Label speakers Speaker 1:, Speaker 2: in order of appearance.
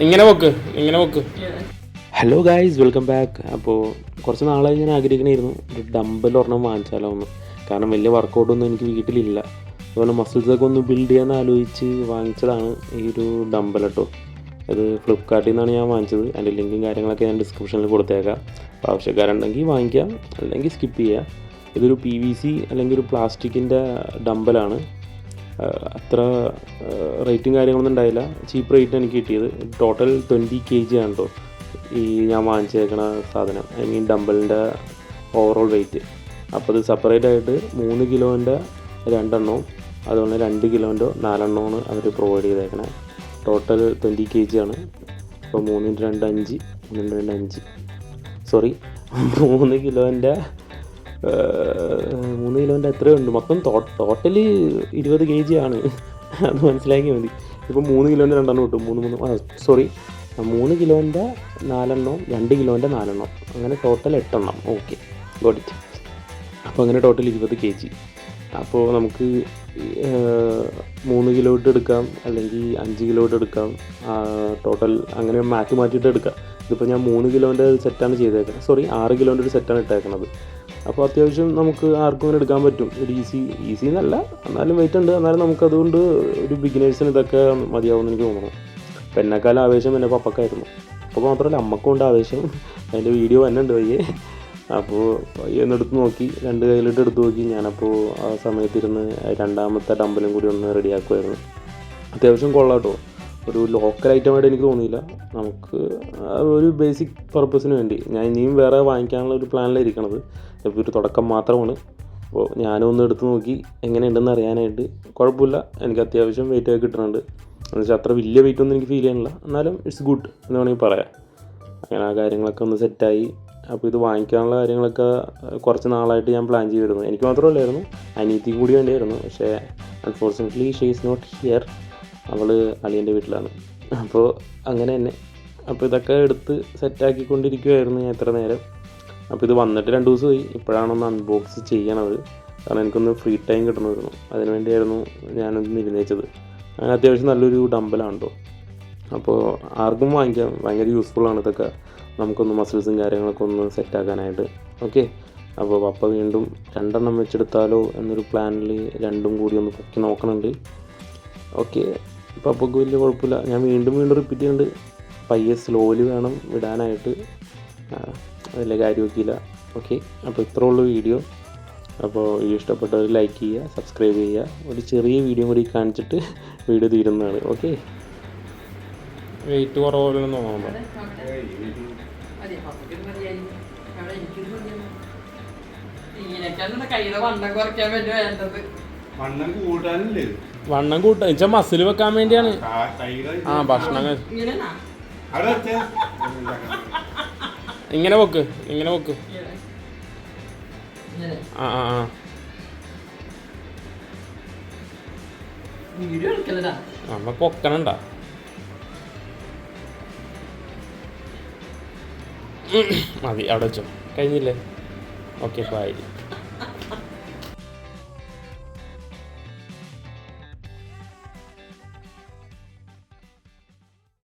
Speaker 1: ഇങ്ങനെ വെക്ക്. Hello guys, welcome back. അപ്പോൾ കുറച്ച് നാളായി ഞാൻ ആഗ്രഹിക്കണമായിരുന്നു ഒരു ഡംബൽ ഒരെണ്ണം വാങ്ങിച്ചാലോ ഒന്ന്. കാരണം വലിയ വർക്കൗട്ടൊന്നും എനിക്ക് വീട്ടിലില്ല. അതുപോലെ മസിൽസൊക്കെ ഒന്ന് ബിൽഡ് ചെയ്യാമെന്ന് ആലോചിച്ച് വാങ്ങിച്ചതാണ് ഈ ഒരു ഡംബൽ കേട്ടോ. അത് ഫ്ലിപ്കാർട്ടിൽ നിന്നാണ് ഞാൻ വാങ്ങിച്ചത്. അതിൻ്റെ ലിങ്കും കാര്യങ്ങളൊക്കെ ഞാൻ ഡിസ്ക്രിപ്ഷനിൽ കൊടുത്തേക്കാം. അപ്പോൾ ആവശ്യക്കാരുണ്ടെങ്കിൽ വാങ്ങിക്കാം, അല്ലെങ്കിൽ സ്കിപ്പ് ചെയ്യാം. ഇതൊരു PVC അല്ലെങ്കിൽ ഒരു പ്ലാസ്റ്റിക്കിൻ്റെ ഡംബലാണ്. അത്ര റേറ്റും കാര്യങ്ങളൊന്നും ഉണ്ടായില്ല. ചീപ്പ് റേറ്റ് എനിക്ക് കിട്ടിയത്. ടോട്ടൽ 20 kg ആണ് കേട്ടോ ഈ ഞാൻ വാങ്ങിച്ചേക്കണ സാധനം. ഐ മീൻ ഡംബലിൻ്റെ ഓവറോൾ വെയ്റ്റ്. അപ്പോൾ ഇത് സെപ്പറേറ്റ് ആയിട്ട് 3 കിലോൻ്റെ 2 എണ്ണവും അതുപോലെ 2 കിലോൻ്റെ 4 എണ്ണമാണ് അവർ പ്രൊവൈഡ് ചെയ്തേക്കണേ. ടോട്ടൽ 20 kg ആണ്. അപ്പോൾ 3 × 2 5, 3 × 2 5, സോറി 3 കിലോൻ്റെ 3 കിലോൻ്റെ എത്രയുണ്ട് മൊത്തം ടോട്ടൽ 20 kg ആണ്. അത് മനസ്സിലാക്കിയാൽ മതി. ഇപ്പോൾ 3 കിലോൻ്റെ 2 എണ്ണം കിട്ടും. 3 കിലോൻ്റെ 4 എണ്ണവും 2 കിലോൻ്റെ 4 എണ്ണം, അങ്ങനെ ടോട്ടൽ 8 എണ്ണം. Okay, got it. അപ്പോൾ അങ്ങനെ ടോട്ടൽ 20 kg. അപ്പോൾ നമുക്ക് 3 കിലോ ഇട്ട് എടുക്കാം, അല്ലെങ്കിൽ 5 കിലോ ഇട്ട് എടുക്കാം. ടോട്ടൽ അങ്ങനെ മാറ്റിയിട്ട് എടുക്കാം. ഇതിപ്പോൾ ഞാൻ 3 കിലോൻ്റെ സെറ്റാണ് ചെയ്തേക്കുന്നത്. 6 കിലോൻ്റെ ഒരു സെറ്റാണ് ഇട്ടേക്കണത്. അപ്പോൾ അത്യാവശ്യം നമുക്ക് ആർക്കും അങ്ങനെ എടുക്കാൻ പറ്റും. ഒരു ഈസി എന്നല്ല, എന്നാലും വെയിറ്റ് ഉണ്ട്. എന്നാലും നമുക്കതുകൊണ്ട് ഒരു ബിഗിനേഴ്സിന് ഇതൊക്കെ മതിയാവുമെന്ന് എനിക്ക് തോന്നുന്നു. അപ്പോൾ എന്നെക്കാലം ആവേശം എൻ്റെ പപ്പക്കായിരുന്നു. അപ്പോൾ മാത്രമല്ല അമ്മക്കും ഉണ്ട് ആവേശം. അതിൻ്റെ വീഡിയോ തന്നെ ഉണ്ട് പയ്യെ. അപ്പോൾ പയ്യൊന്ന് എടുത്ത് നോക്കി, 2 കയ്യിലിട്ട് എടുത്ത് നോക്കി. ഞാനപ്പോൾ ആ സമയത്തിരുന്ന് രണ്ടാമത്തെ ഡംബലും കൂടി ഒന്ന് റെഡിയാക്കുമായിരുന്നു. അത്യാവശ്യം കൊള്ളാം കേട്ടോ. ഒരു ലോക്കൽ ഐറ്റമായിട്ട് എനിക്ക് തോന്നിയില്ല. നമുക്ക് ഒരു ബേസിക് പർപ്പസിന് വേണ്ടി ഞാൻ ഇനിയും വേറെ വാങ്ങിക്കാനുള്ള ഒരു പ്ലാനിലിരിക്കണത്. ഇപ്പോൾ ഒരു തുടക്കം മാത്രമാണ്. അപ്പോൾ ഞാനും ഒന്ന് എടുത്ത് നോക്കി എങ്ങനെയുണ്ടെന്ന് അറിയാനായിട്ട്. കുഴപ്പമില്ല, എനിക്ക് അത്യാവശ്യം വെയിറ്റൊക്കെ കിട്ടുന്നുണ്ട്. എന്നുവെച്ചാൽ അത്ര വലിയ വെയിറ്റൊന്നും എനിക്ക് ഫീൽ ചെയ്യണില്ല, എന്നാലും ഇറ്റ്സ് ഗുഡ് എന്ന് വേണമെങ്കിൽ പറയാം. അങ്ങനെ ആ കാര്യങ്ങളൊക്കെ ഒന്ന് സെറ്റായി. അപ്പോൾ ഇത് വാങ്ങിക്കാനുള്ള കാര്യങ്ങളൊക്കെ കുറച്ച് നാളായിട്ട് ഞാൻ പ്ലാൻ ചെയ്തിരുന്നു. എനിക്ക് മാത്രമല്ലായിരുന്നു, അനിയത്തിക്ക് കൂടി വേണ്ടിയായിരുന്നു. പക്ഷേ unfortunately she is not here. അവൾ അളിയൻ്റെ വീട്ടിലാണ്. അപ്പോൾ അങ്ങനെ തന്നെ. അപ്പോൾ ഇതൊക്കെ എടുത്ത് സെറ്റാക്കിക്കൊണ്ടിരിക്കുമായിരുന്നു ഞാൻ ഇത്ര നേരം. അപ്പോൾ ഇത് വന്നിട്ട് 2 ദിവസമായി. ഇപ്പോഴാണൊന്ന് അൺബോക്സ് ചെയ്യണത്. കാരണം എനിക്കൊന്ന് ഫ്രീ ടൈം കിട്ടണമായിരുന്നു. അതിന് വേണ്ടിയായിരുന്നു ഞാനൊന്ന് ഇരുന്നേച്ചത്. അങ്ങനെ അത്യാവശ്യം നല്ലൊരു ഡംബലാണ് കേട്ടോ. അപ്പോൾ ആർക്കും വാങ്ങിക്കാം, ഭയങ്കര യൂസ്ഫുള്ളാണ് ഇതൊക്കെ. നമുക്കൊന്ന് മസിൽസും കാര്യങ്ങളൊക്കെ ഒന്ന് സെറ്റാക്കാനായിട്ട്. ഓക്കെ, അപ്പോൾ പപ്പ വീണ്ടും 2 എണ്ണം വെച്ചെടുത്താലോ എന്നൊരു പ്ലാനിൽ 2ഉം കൂടി ഒന്ന് പൊക്കി നോക്കണുണ്ട്. ഓക്കെ, പപ്പക്ക് വലിയ കുഴപ്പമില്ല. ഞാൻ വീണ്ടും റിപ്പീറ്റ് ചെയ്യുന്നുണ്ട്. പയ്യെ സ്ലോലി വേണം വിടാനായിട്ട്. വലിയ കാര്യമൊക്കെയില്ല. ഓക്കെ, അപ്പോൾ ഇത്രേ ഉള്ളൂ വീഡിയോ. അപ്പോൾ വീഡിയോ ഇഷ്ടപ്പെട്ടവർ ലൈക്ക് ചെയ്യുക, സബ്സ്ക്രൈബ് ചെയ്യുക. ഒരു ചെറിയ വീഡിയോ കൂടി കാണിച്ചിട്ട് വീഡിയോ തീരുന്നതാണ്. ഓക്കെ, വെയിറ്റ് കുറവൊന്നും തോന്നുന്നു. വണ്ണം കൂട്ടാൻ വെച്ചാൽ മസിൽ വെക്കാൻ വേണ്ടിയാണ്. ഭക്ഷണം ഇങ്ങനെ വെക്ക്. നമ്മ പൊക്കണണ്ട. മതി, അവിടെ വെച്ചോ. കഴിഞ്ഞില്ലേ? Okay, by.